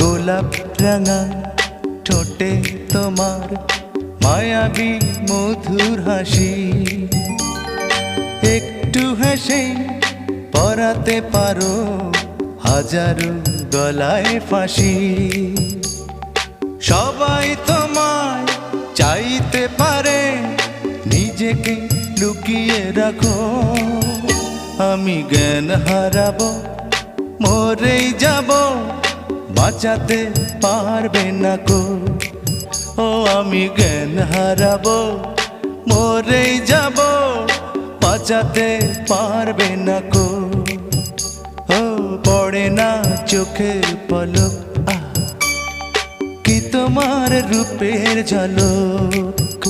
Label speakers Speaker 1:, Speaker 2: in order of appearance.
Speaker 1: গোলাপ রাঙা ঠোঁটে তোমার মায়াবী মধুর হাসি, একটু হেসে পরাতে পারো হাজারো গলায় ফাঁসি। সবাই তোমায় চাইতে পারে, নিজেকে লুকিয়ে রাখো। আমি জ্ঞান হারাবো, মরেই যাব, বাঁচাতে পারবে না কো। ও আমি জ্ঞান হারাবো, মরেই যাব, বাঁচাতে পারবে না কো। ও পড়ে না চোখের পলক, কি তোমার রূপের ঝলক।